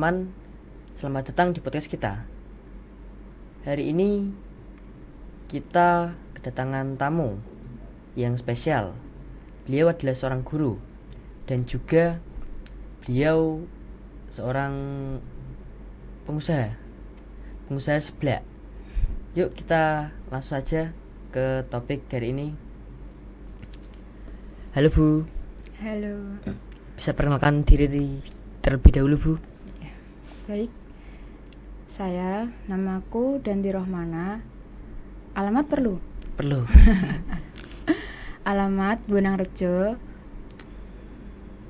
teman-teman, selamat datang di podcast kita. Hari ini kita kedatangan tamu yang spesial. Beliau adalah seorang guru dan juga beliau seorang pengusaha seblak. Yuk kita langsung saja ke topik hari ini. Halo Bu. Halo. Bisa perkenalkan diri terlebih dahulu Bu? Ya, baik. Saya, namaku Danti Rohmana. Alamat perlu? Perlu. Alamat Bonang Rejo.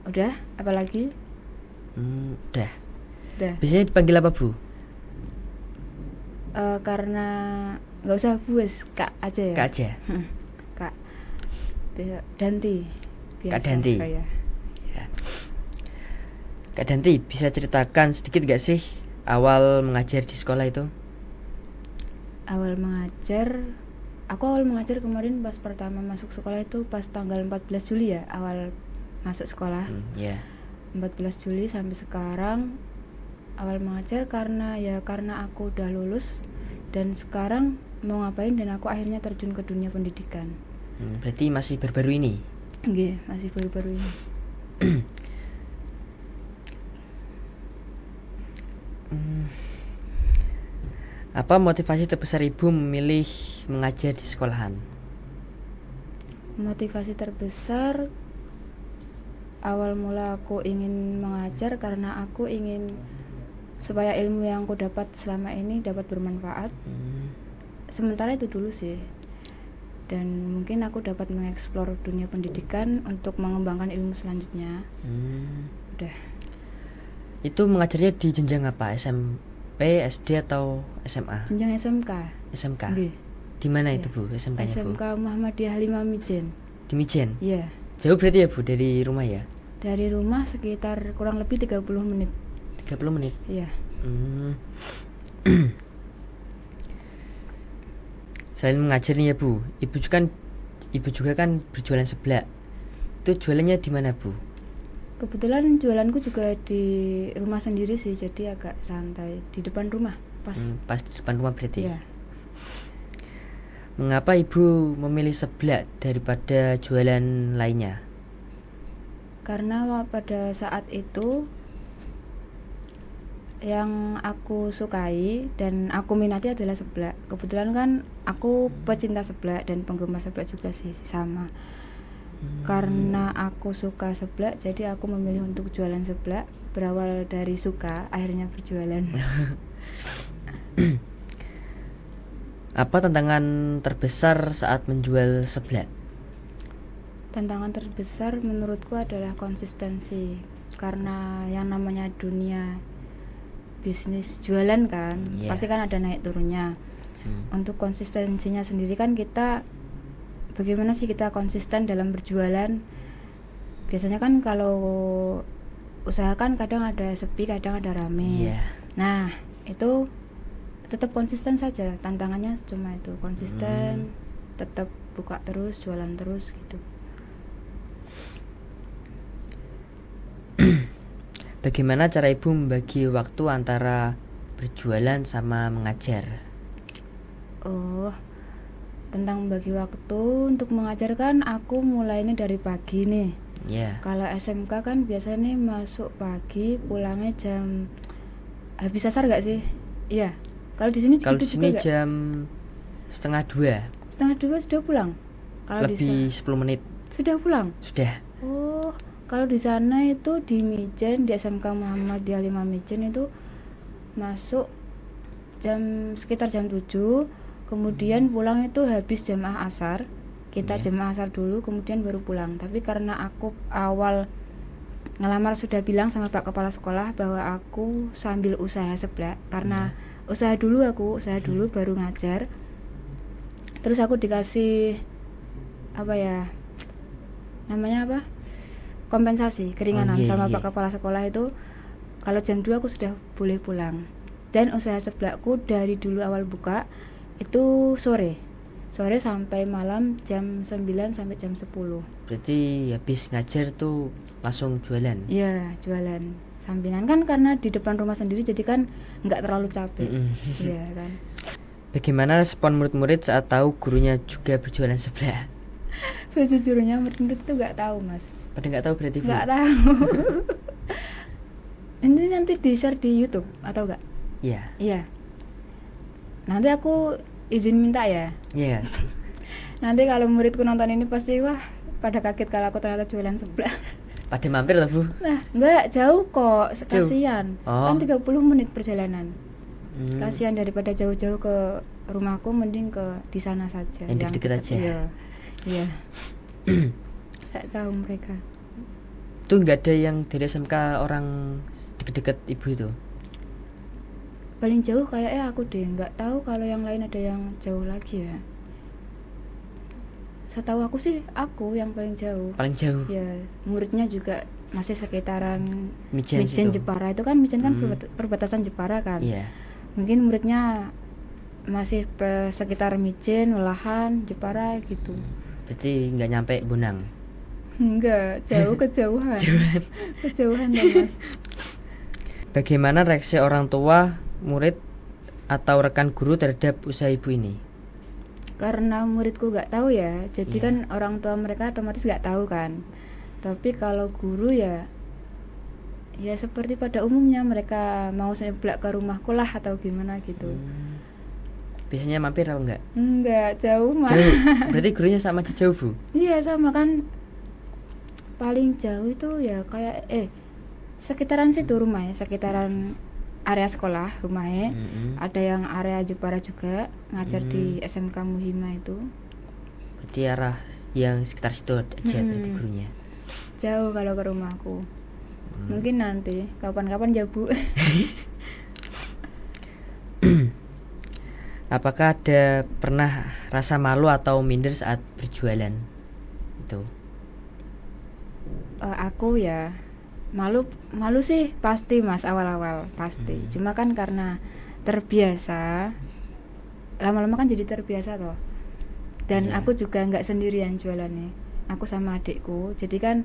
Udah, apalagi? Udah. Biasanya dipanggil apa Bu? Karena nggak usah Bu, Kak aja ya. Kak aja. Kak. Danti. Biasa, Kak Danti. Ya. Kak Danti, bisa ceritakan sedikit gak sih awal mengajar di sekolah itu? Aku awal mengajar kemarin pas pertama masuk sekolah itu pas tanggal 14 Juli ya, awal masuk sekolah. 14 Juli sampai sekarang awal mengajar karena aku udah lulus dan sekarang mau ngapain dan aku akhirnya terjun ke dunia pendidikan. Berarti masih baru-baru ini? Iya, masih baru-baru ini. Apa motivasi terbesar Ibu memilih mengajar di sekolahan? Motivasi terbesar awal mula aku ingin mengajar karena aku ingin supaya ilmu yang aku dapat selama ini dapat bermanfaat. Sementara itu dulu sih. Dan mungkin aku dapat mengeksplor dunia pendidikan untuk mengembangkan ilmu selanjutnya. Udah. Itu mengajarnya di jenjang apa? SMP, SD atau SMA? Jenjang SMK. SMK. Nggih. Di mana itu Bu? SMK-nya Bu? SMK Muhammadiyah 5 Mijen. Di Mijen? Iya. Jauh berarti ya Bu dari rumah ya? Dari rumah sekitar kurang lebih 30 menit. 30 menit? Iya. Selain mengajar nih ya Bu, Ibu juga kan berjualan seblak. Itu jualannya di mana Bu? Kebetulan jualanku juga di rumah sendiri sih, jadi agak santai di depan rumah. Pas di depan rumah berarti? Iya. Mengapa Ibu memilih seblak daripada jualan lainnya? Karena pada saat itu yang aku sukai dan aku minati adalah seblak. Kebetulan kan aku pecinta seblak dan penggemar seblak juga sih sama. Karena aku suka seblak, jadi aku memilih untuk jualan seblak. Berawal dari suka, akhirnya berjualan. Apa tantangan terbesar saat menjual seblak? Tantangan terbesar menurutku adalah konsistensi. Karena yang namanya dunia bisnis jualan kan, pasti kan ada naik turunnya. Untuk konsistensinya sendiri kan bagaimana sih kita konsisten dalam berjualan? Biasanya kan kalau usaha kan kadang ada sepi, kadang ada rame. Nah, itu tetap konsisten saja. Tantangannya cuma itu, konsisten, tetap buka terus, jualan terus gitu. Bagaimana cara Ibu membagi waktu antara berjualan sama mengajar? Tentang membagi waktu untuk mengajar kan aku mulainya dari pagi nih. Kalau SMK kan biasanya masuk pagi, pulangnya habis asar gak sih? Iya. Kalau di sini Kalau di sini jam 1:30. 1:30 sudah pulang. Kalau lebih 10 menit. Sudah pulang? Sudah. Kalau di sana itu di Mijen, di SMK Muhammadiyah 5 Mijen itu masuk sekitar jam 7. Kemudian pulang itu habis jamaah asar. Kita jamaah asar dulu, kemudian baru pulang. Tapi karena aku awal ngelamar sudah bilang sama Pak Kepala Sekolah bahwa aku sambil usaha seblak. Karena usaha dulu baru ngajar. Terus aku dikasih kompensasi, keringanan sama Pak Kepala Sekolah itu. Kalau jam 2 aku sudah boleh pulang. Dan usaha seblakku dari dulu awal buka itu sore sampai malam jam 9 sampai jam 10. Berarti habis ngajar tuh langsung jualan? Iya, jualan sampingan kan, karena di depan rumah sendiri jadi kan nggak terlalu capek. Iya kan. Bagaimana respon murid-murid saat tahu gurunya juga berjualan seblak? Sejujurnya murid-murid itu nggak tahu, Mas. Pada nggak tahu berarti, Bu? Nggak tahu. Ini nanti di share di YouTube atau enggak? Iya. Iya. Nanti aku izin minta ya. Iya. Nanti kalau muridku nonton ini pasti wah pada kaget kalau aku ternyata jualan seblak. Pada mampir lah, Bu? Nah, enggak jauh kok, kasihan. Oh. Kan 30 menit perjalanan. Kasihan daripada jauh-jauh ke rumahku, mending ke di sana saja. Yang deket-deket aja. Iya. Iya. Enggak tahu mereka. Tuh nggak ada yang dari SMK orang deket-deket ibu itu? Paling jauh kayaknya aku deh, nggak tahu kalau yang lain ada yang jauh lagi ya. Setahu aku sih aku yang paling jauh. Paling jauh? Ya, muridnya juga masih sekitaran Mijen Jepara. Itu kan Mijen kan perbatasan Jepara kan. Iya. Mungkin muridnya masih sekitar Mijen, Welahan, Jepara gitu. Berarti nggak nyampe Bonang? Enggak, jauh kejauhan. Kejauhan dong, Mas. Bagaimana reaksi orang tua, murid, atau rekan guru terhadap usaha ibu ini? Karena muridku nggak tahu ya, jadi kan orang tua mereka otomatis nggak tahu kan. Tapi kalau guru ya seperti pada umumnya mereka mau seblak ke rumahku lah atau gimana gitu. Biasanya mampir atau enggak? Enggak, jauh mah. Jauh. Berarti gurunya sama aja jauh, Bu? Iya sama kan. Paling jauh itu ya kayak sekitaran situ rumahnya, sekitaran area sekolah rumahnya. Ada yang area Jepara juga, ngajar di SMK Muhima itu. Berarti arah yang sekitar situ aja berarti gurunya. Jauh kalau ke rumahku. Mungkin nanti kapan-kapan ya, Bu. Apakah ada pernah rasa malu atau minder saat berjualan itu? Aku ya malu sih pasti, Mas, awal-awal pasti. Cuma kan karena terbiasa, lama-lama kan jadi terbiasa toh. Dan aku juga nggak sendirian jualannya, aku sama adikku. Jadi kan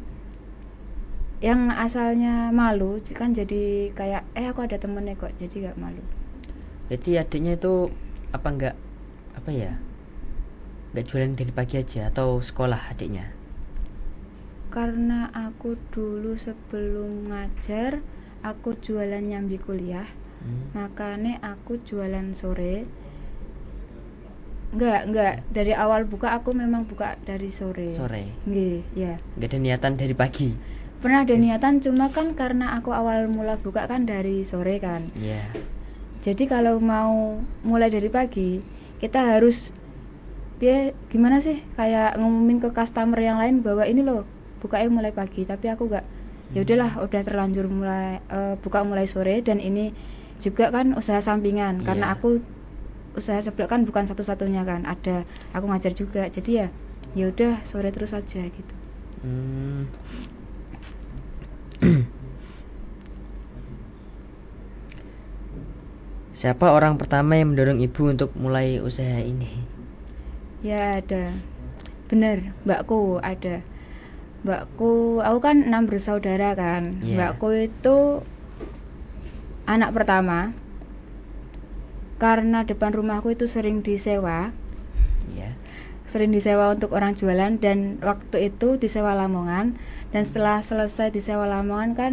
yang asalnya malu kan jadi kayak aku ada temennya kok, jadi nggak malu. Berarti adiknya itu nggak jualan dari pagi aja atau sekolah adiknya? Karena aku dulu sebelum ngajar aku jualan nyambi kuliah, makanya aku jualan sore. Enggak dari awal buka aku memang buka dari sore. Nggih, ya. Nggak ada niatan dari pagi? Pernah ada niatan, cuma kan karena aku awal mula buka kan dari sore kan. Iya. Jadi kalau mau mulai dari pagi kita harus gimana sih, kayak ngumumin ke customer yang lain bahwa ini loh bukanya mulai pagi, tapi aku enggak. Ya udahlah, udah terlanjur mulai buka mulai sore, dan ini juga kan usaha sampingan. Karena aku usaha seblak kan bukan satu-satunya kan, ada aku ngajar juga. Jadi ya udah sore terus aja gitu. Siapa orang pertama yang mendorong ibu untuk mulai usaha ini? Ya ada, bener, mbakku ada. Mbakku, aku kan 6 bersaudara kan. Mbakku itu anak pertama. Karena depan rumahku itu sering disewa. Sering disewa untuk orang jualan, dan waktu itu disewa Lamongan. Dan setelah selesai disewa Lamongan kan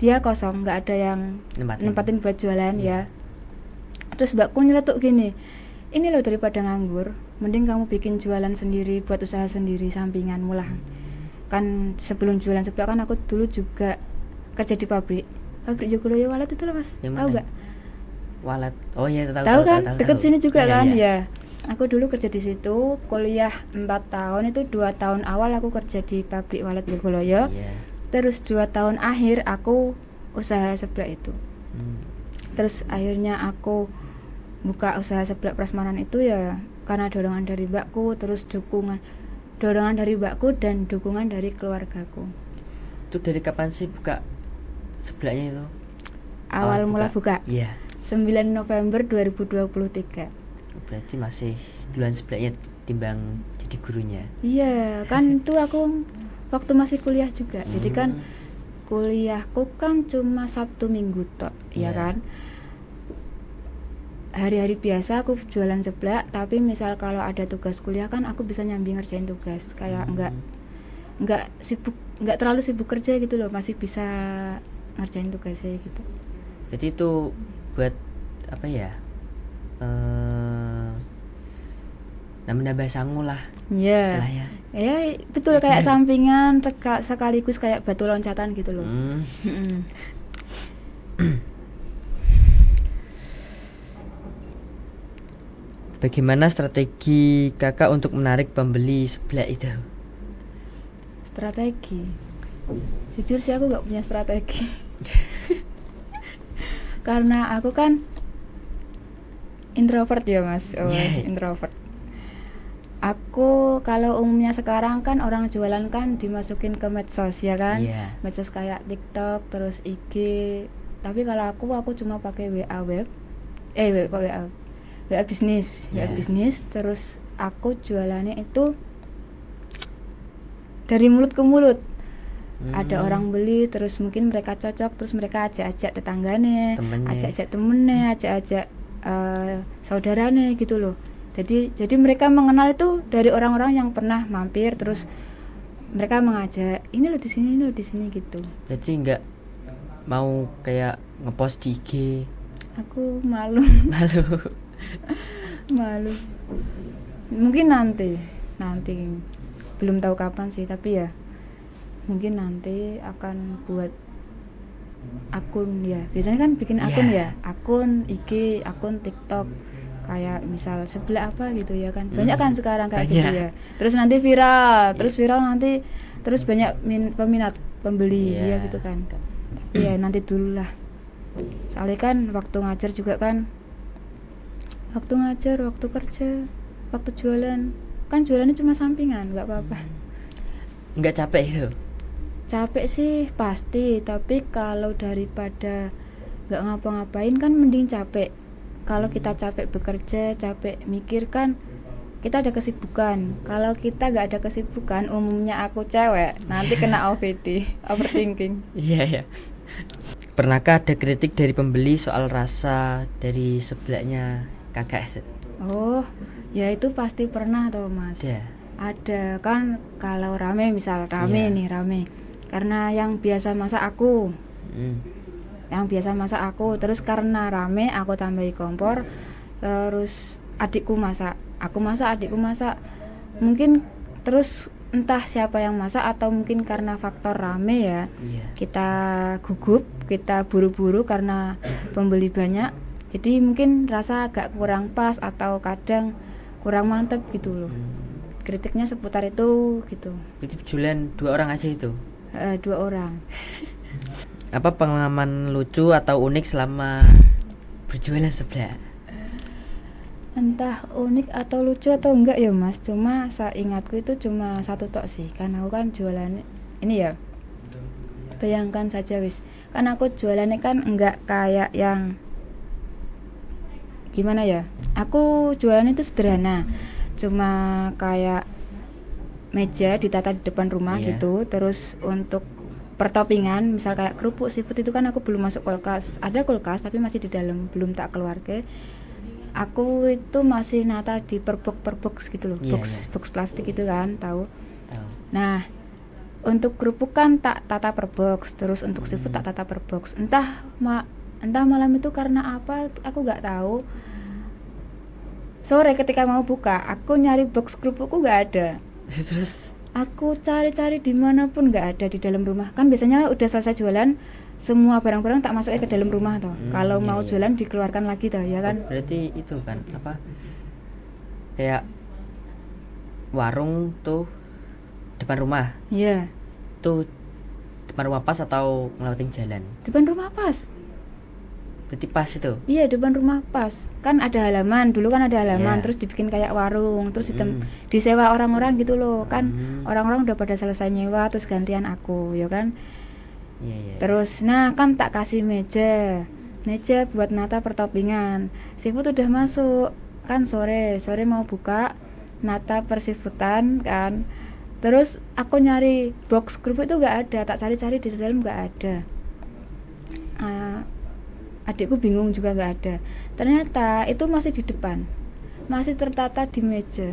dia kosong, nggak ada yang nempatin buat jualan ya. Terus mbakku nyeletuk gini, ini loh daripada nganggur, mending kamu bikin jualan sendiri, buat usaha sendiri sampingan mula. Kan sebelum jualan seblak kan aku dulu juga kerja di pabrik Jogoloyo Walet itu loh, Mas. Tahu nggak? Walet. Oh iya, tahu kan, deket sini juga kan. Ya, aku dulu kerja di situ, kuliah 4 tahun, itu 2 tahun awal aku kerja di pabrik Walet Jogoloyo. Terus 2 tahun akhir aku usaha seblak itu. Terus akhirnya aku buka usaha seblak prasmanan itu ya karena dorongan dari mbakku, terus dorongan dari mbakku dan dukungan dari keluargaku. Itu dari kapan sih buka seblaknya itu? Awal mula buka? Iya. 9 November 2023. Berarti masih duluan seblaknya timbang jadi gurunya? Iya, kan itu aku waktu masih kuliah juga. Jadi kan kuliahku kan cuma Sabtu Minggu tok, ya kan. Hari-hari biasa aku jualan seblak, tapi misal kalau ada tugas kuliah kan aku bisa nyambi ngerjain tugas, kayak nggak terlalu sibuk kerja gitu loh, masih bisa ngerjain tugasnya gitu. Berarti itu buat apa ya, nambah sangu lah istilahnya. Ya betul, kayak sampingan sekaligus kayak batu loncatan gitu loh. Bagaimana strategi kakak untuk menarik pembeli seblak itu? Strategi, jujur sih aku nggak punya strategi. Karena aku kan introvert ya mas. Introvert. Aku kalau umumnya sekarang kan orang jualan kan dimasukin ke medsos ya kan. Medsos kayak TikTok, terus IG. Tapi kalau aku cuma pakai WA bisnis, terus aku jualannya itu dari mulut ke mulut. Ada orang beli, terus mungkin mereka cocok, terus mereka ajak-ajak tetanggane, ajak-ajak temennya, ajak-ajak saudarane gitu loh. Jadi mereka mengenal itu dari orang-orang yang pernah mampir, terus mereka mengajak, ini loh di sini gitu. Berarti nggak mau kayak ngepost di IG? Aku malu. Malu. Mungkin nanti belum tahu kapan sih, tapi ya mungkin nanti akan buat akun ya. Biasanya kan bikin akun akun IG, akun TikTok, kayak misal seblak apa gitu ya kan. Banyak kan sekarang kayak gitu ya. Terus nanti viral, nanti terus banyak peminat, pembeli ya gitu kan. Tapi ya nanti dulu lah. Soalnya kan waktu ngajar juga kan, waktu ngajar, waktu kerja, waktu jualan, kan jualannya cuma sampingan, nggak apa-apa. Nggak capek itu? Capek sih pasti, tapi kalau daripada nggak ngapa-ngapain kan mending capek. Kalau kita capek bekerja, capek mikir kan kita ada kesibukan. Kalau kita nggak ada kesibukan, umumnya aku cewek, nanti kena OVT, overthinking. Iya. Pernahkah ada kritik dari pembeli soal rasa dari seblaknya kakak? Oh, ya itu pasti pernah toh mas. Ada kan, kalau rame nih, karena yang biasa masak aku, terus karena rame aku tambahi kompor, terus adikku masak, adikku masak, mungkin terus entah siapa yang masak atau mungkin karena faktor rame ya, kita gugup, kita buru-buru karena pembeli banyak, jadi mungkin rasa agak kurang pas atau kadang kurang mantep gitu loh. Kritiknya seputar itu gitu. Berarti jualan 2 orang aja itu? 2 orang. Apa pengalaman lucu atau unik selama berjualan seblak? Entah unik atau lucu atau enggak ya mas, cuma seingatku itu cuma satu tok sih. Karena aku kan jualan ini ya, bayangkan saja wis, kan aku jualannya kan enggak kayak yang gimana ya, aku jualan itu sederhana, cuma kayak meja ditata di depan rumah gitu. Terus untuk pertopingan, misal kayak kerupuk seafood itu kan aku belum masuk kulkas, ada kulkas tapi masih di dalam, belum tak keluar ke. Aku itu masih nata di per box gitu loh, box plastik itu kan, tahu. Nah, untuk kerupuk kan tak tata per box, terus untuk seafood tak tata per box. Entah malam itu karena apa, aku nggak tahu. Sore ketika mau buka, aku nyari box kerupukku nggak ada. Terus aku cari-cari dimanapun nggak ada di dalam rumah. Kan biasanya udah selesai jualan, semua barang-barang tak masuknya ke dalam rumah toh. Kalau mau jualan dikeluarkan lagi toh, ya kan? Berarti itu kan apa? Kayak warung tuh depan rumah. Iya. Tuh depan rumah pas atau ngelewatin jalan? Depan rumah pas. Berarti pas itu? Iya, depan rumah pas. Kan ada halaman, dulu kan ada halaman, terus dibikin kayak warung, terus disewa orang-orang gitu loh. Kan orang-orang udah pada selesai nyewa, terus gantian aku, ya kan? Terus, nah kan tak kasih meja buat nata pertopingan. Seafood udah masuk, kan sore mau buka, nata persifoodan kan. Terus aku nyari box kerupuk itu nggak ada, tak cari-cari di dalam nggak ada. Adikku bingung juga nggak ada. Ternyata itu masih di depan, masih tertata di meja,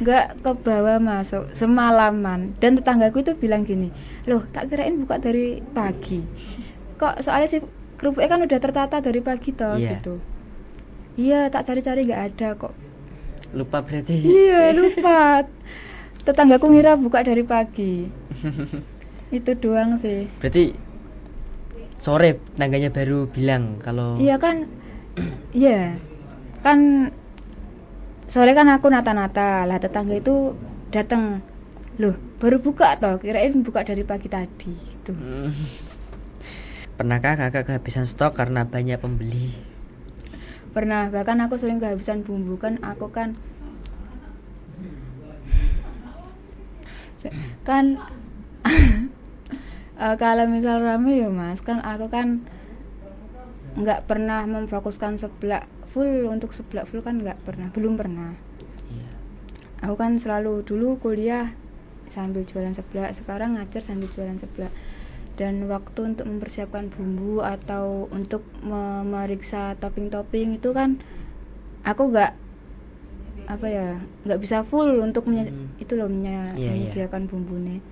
nggak ke bawah masuk semalaman. Dan tetanggaku itu bilang gini, loh tak kirain buka dari pagi, kok soalnya si kerupuknya kan udah tertata dari pagi toh gitu. Iya tak cari-cari nggak ada kok. Lupa berarti. Iya lupa. Tetanggaku ngira buka dari pagi. Itu doang sih. Berarti sore tetangganya baru bilang kalau Iya kan. Iya. Kan sore kan aku nata-nata. Lah tetangga itu datang. Loh, baru buka toh. Kirain buka dari pagi tadi gitu. Pernahkah kakak kehabisan stok karena banyak pembeli? Pernah, bahkan aku sering kehabisan bumbu kan aku kan kalau misal rame ya mas kan aku kan nggak pernah memfokuskan seblak full, untuk seblak full kan belum pernah. Aku kan selalu dulu kuliah sambil jualan seblak, sekarang ngajar sambil jualan seblak. Dan waktu untuk mempersiapkan bumbu atau untuk memeriksa topping-topping itu kan aku nggak bisa full untuk menyediakan bumbunya.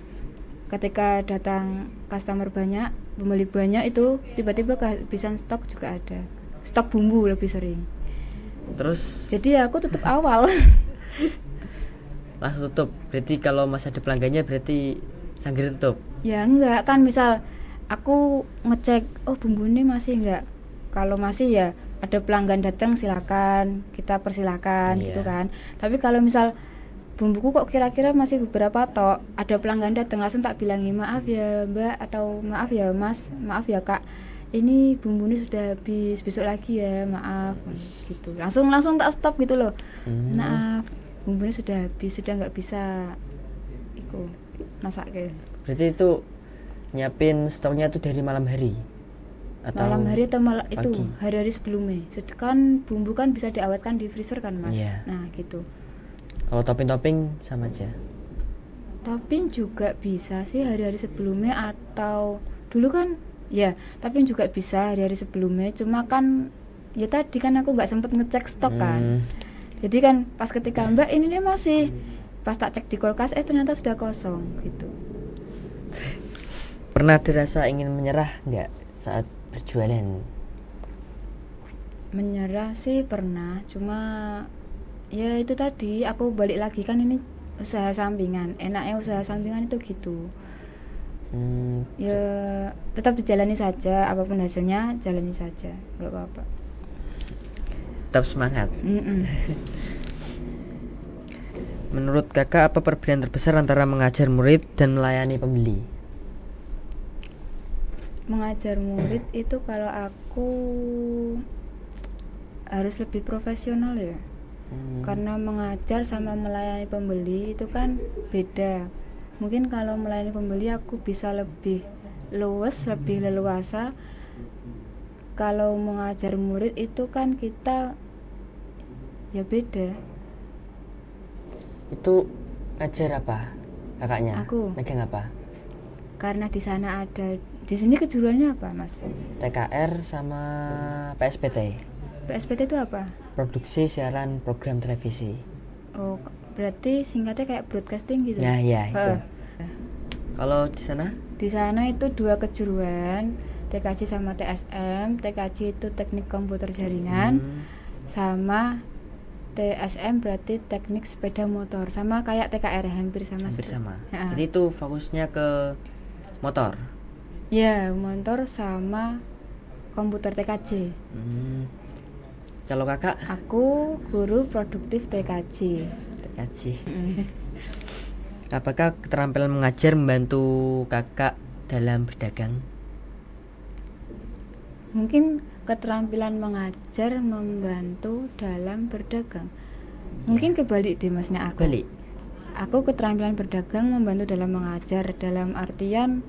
Ketika datang customer banyak, pembeli banyak, itu tiba-tiba kehabisan stok juga ada. Stok bumbu lebih sering. Terus jadi aku tutup awal. langsung tutup. Berarti kalau masih ada pelanggannya berarti sanggup tutup? Ya enggak, kan misal aku ngecek bumbu ini masih enggak. Kalau masih ya ada pelanggan datang silakan, kita persilakan gitu kan. Tapi kalau misal bumbuku kok kira-kira masih beberapa tok, ada pelanggan datang langsung tak bilangi, maaf ya mbak, atau maaf ya mas, maaf ya kak, ini bumbu ini sudah habis, besok lagi ya, maaf gitu. Langsung tak stop gitu loh. Maaf, bumbu ini sudah habis, sudah nggak bisa masak kayak. Berarti itu nyiapin stoknya tuh dari malam hari? Atau malam hari atau itu hari-hari sebelumnya. Kan bumbu kan bisa diawetkan di freezer kan mas. Nah gitu. Kalau topping sama aja? Topping juga bisa sih hari-hari sebelumnya, atau dulu kan ya topping juga bisa hari-hari sebelumnya. Cuma kan ya tadi kan aku nggak sempet ngecek stok kan. Jadi kan pas ketika mbak ini nih masih, pas tak cek di kulkas ternyata sudah kosong gitu. Pernah dirasa ingin menyerah nggak saat berjualan? Menyerah sih pernah, cuma ya itu tadi aku balik lagi kan ini usaha sampingan. Enaknya usaha sampingan itu gitu. Ya tetap dijalani saja, apapun hasilnya jalani saja, nggak apa-apa. Tetap semangat. Menurut kakak apa perbedaan terbesar antara mengajar murid dan melayani pembeli? Mengajar murid itu kalau aku harus lebih profesional ya. Karena mengajar sama melayani pembeli itu kan beda. Mungkin kalau melayani pembeli aku bisa lebih luwes, lebih leluasa. Kalau mengajar murid itu kan kita ya beda. Itu ngajar apa kakaknya? Aku megang apa? Karena di sana ada, di sini kejuruannya apa mas? TKR sama PSPT. PSPT itu apa? Produksi siaran program televisi. Oh berarti singkatnya kayak broadcasting gitu? Nah ya itu. Kalau di sana? Di sana itu 2 kejuruan, TKJ sama TSM. TKJ itu teknik komputer jaringan, sama TSM berarti teknik sepeda motor, sama kayak TKR, hampir sama. Jadi itu fokusnya ke motor? Ya motor sama komputer TKJ. Kalau kakak? Aku guru produktif TKJ. Apakah keterampilan mengajar membantu kakak dalam berdagang? Mungkin keterampilan mengajar membantu dalam berdagang. Mungkin kebalik deh masnya aku. Balik. Aku keterampilan berdagang membantu dalam mengajar, dalam artian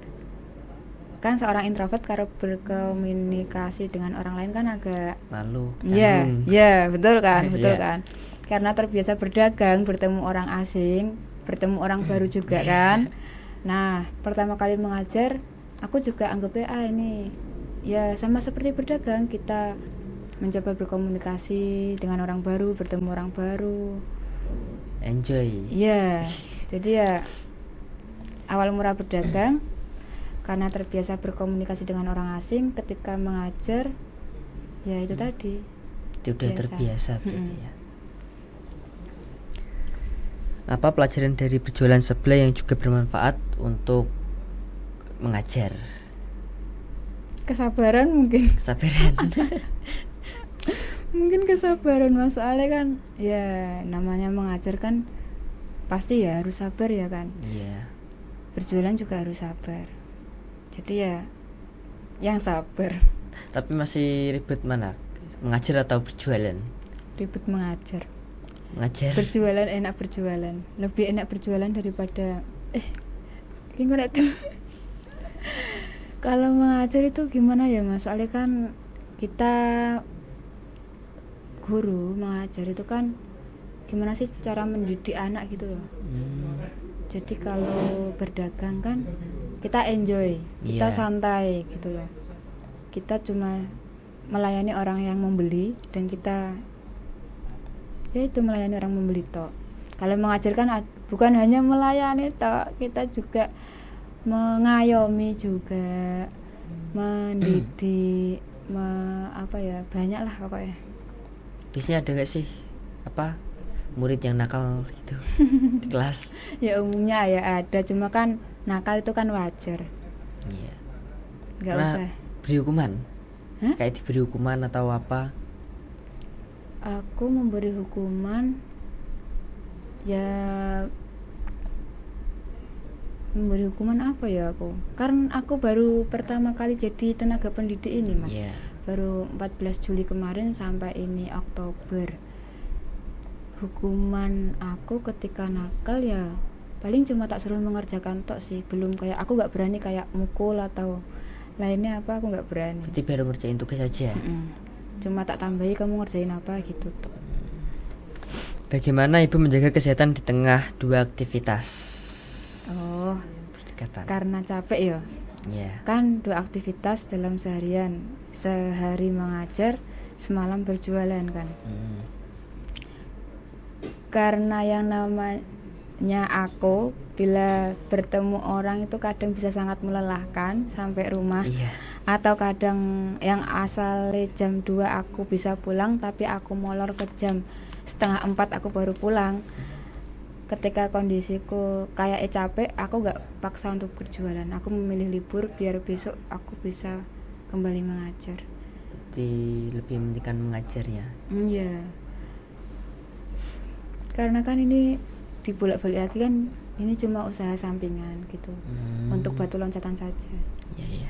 kan seorang introvert kalau berkomunikasi dengan orang lain kan agak malu. Iya, betul kan? Karena terbiasa berdagang, bertemu orang asing, bertemu orang baru juga kan. Nah, pertama kali mengajar, aku juga anggapnya ini ya sama seperti berdagang, kita mencoba berkomunikasi dengan orang baru, bertemu orang baru. Enjoy. Iya. Jadi ya awal mula berdagang karena terbiasa berkomunikasi dengan orang asing, ketika mengajar ya itu tadi. Sudah Biasa. terbiasa berarti ya. Apa pelajaran dari berjualan sebelah yang juga bermanfaat untuk mengajar? Kesabaran mungkin. Kesabaran. Mungkin kesabaran Mas, soalnya kan ya namanya mengajar kan pasti ya harus sabar ya kan. Iya. Berjualan juga harus sabar. Jadi ya yang sabar. Tapi masih ribet mana? Mengajar atau berjualan? Ribet mengajar. Mengajar. Berjualan enak berjualan. Lebih enak berjualan daripada gimana tuh? Kalau mengajar itu gimana ya Mas? Soalnya kan kita guru mengajar itu kan gimana sih cara mendidik anak gitu loh. Jadi kalau berdagang kan kita enjoy, kita santai gitu loh. Kita cuma melayani orang yang membeli dan kita ya itu melayani orang membeli toh. Kalau mengajar kan bukan hanya melayani toh, kita juga mengayomi juga, mendidik, apa ya, banyak lah pokoknya. Biasanya ada gak sih murid yang nakal gitu di kelas? Ya umumnya ya ada, cuma kan nakal itu kan wajar. Iya. Nggak usah. Beri hukuman? Hah? Kayak diberi hukuman atau apa? Aku memberi hukuman ya, memberi hukuman apa ya aku? Karena aku baru pertama kali jadi tenaga pendidik ini Mas. Yeah. Baru 14 Juli kemarin sampai ini Oktober. Hukuman aku ketika nakal ya paling cuma tak suruh mengerjakan tok sih. Belum kayak, aku gak berani kayak mukul atau lainnya apa, aku gak berani. Berarti baru ngerjain tugas saja? Cuma tak tambahi kamu ngerjain apa gitu tuh. Bagaimana ibu menjaga kesehatan di tengah dua aktivitas? Oh, berdekatan. Karena capek ya? Iya. Kan dua aktivitas dalam seharian, sehari mengajar, semalam berjualan kan. Karena yang namanya aku bila bertemu orang itu kadang bisa sangat melelahkan sampai rumah. Iya. Atau kadang yang asalnya jam 2 aku bisa pulang, tapi aku molor ke jam 3:30 aku baru pulang. Ketika kondisiku kayak capek, aku gak paksa untuk berjualan. Aku memilih libur biar besok aku bisa kembali mengajar. Jadi lebih mementingkan mengajar ya? Iya. Karena kan ini dibolak-balik lagi kan, ini cuma usaha sampingan gitu. Untuk batu loncatan saja. Iya.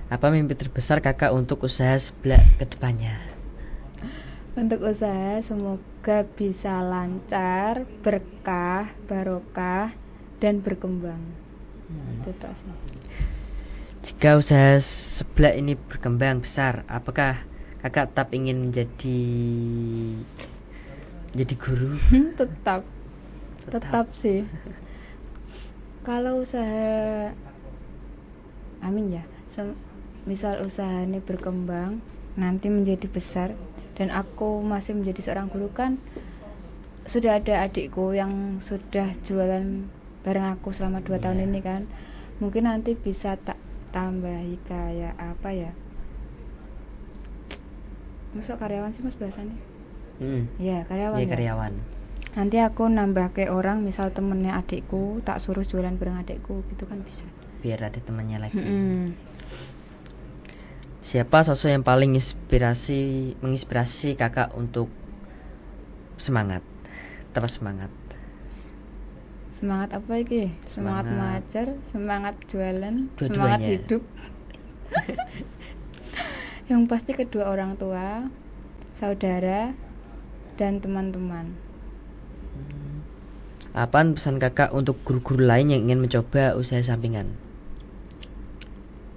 Apa mimpi terbesar kakak untuk usaha sebelah kedepannya? Untuk usaha semoga bisa lancar, berkah, barokah, dan berkembang. Itu tak sih. Jika usaha sebelah ini berkembang besar, apakah kakak tetap ingin menjadi guru? Tetap sih. Kalau usaha, amin ya, misal usaha ini berkembang nanti menjadi besar dan aku masih menjadi seorang guru, kan sudah ada adikku yang sudah jualan bareng aku selama 2 tahun ini kan, mungkin nanti bisa tak tambahi kayak apa ya, masuk karyawan sih Mas bahasannya. Ya karyawan. Ya karyawan. Nanti aku nambah ke orang, misal temennya adikku tak suruh jualan bareng adikku gitu kan bisa. Biar ada temannya lagi. Siapa sosok yang paling menginspirasi kakak untuk semangat? Tetap semangat. Semangat apa iki? Semangat mengajar, semangat jualan, Dua-duanya. Semangat hidup. Yang pasti kedua orang tua, saudara, dan teman-teman. Apaan pesan kakak untuk guru-guru lain yang ingin mencoba usaha sampingan?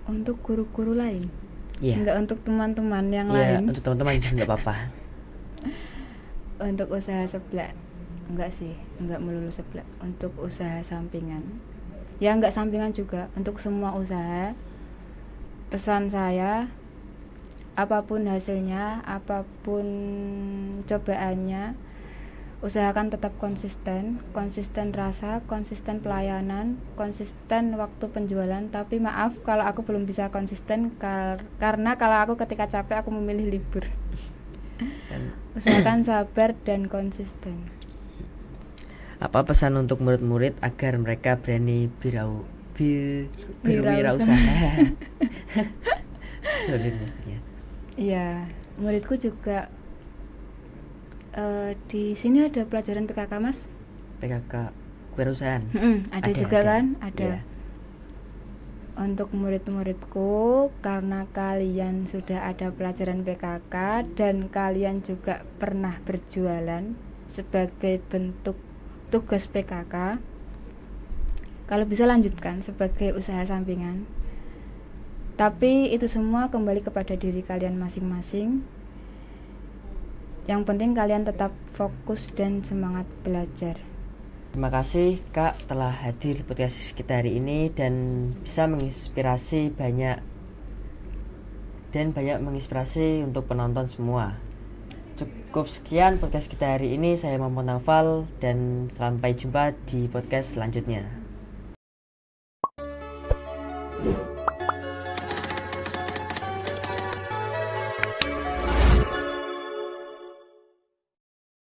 Untuk guru-guru lain? Iya. Enggak untuk teman-teman yang lain? Iya, untuk teman-teman juga enggak apa-apa. Untuk usaha sebelah, Enggak sih, enggak melulu seblak. Untuk usaha sampingan, ya enggak sampingan juga, untuk semua usaha, pesan saya, apapun hasilnya, apapun cobaannya, usahakan tetap konsisten, konsisten rasa, konsisten pelayanan, konsisten waktu penjualan. Tapi maaf kalau aku belum bisa konsisten karena kalau aku ketika capek aku memilih libur. Usahakan sabar dan konsisten. Apa pesan untuk murid-murid agar mereka berani berwirausaha? Sulit nyebutnya. Iya, muridku juga di sini ada pelajaran PKK, Mas. PKK kewirausahaan. Ada juga kan? Ada. Iya. Untuk murid-muridku, karena kalian sudah ada pelajaran PKK dan kalian juga pernah berjualan sebagai bentuk tugas PKK, kalau bisa lanjutkan sebagai usaha sampingan. Tapi itu semua kembali kepada diri kalian masing-masing. Yang penting kalian tetap fokus dan semangat belajar. Terima kasih Kak telah hadir di podcast kita hari ini dan bisa menginspirasi banyak menginspirasi untuk penonton semua. Cukup sekian podcast kita hari ini. Saya Muhammad Naufal dan sampai jumpa di podcast selanjutnya.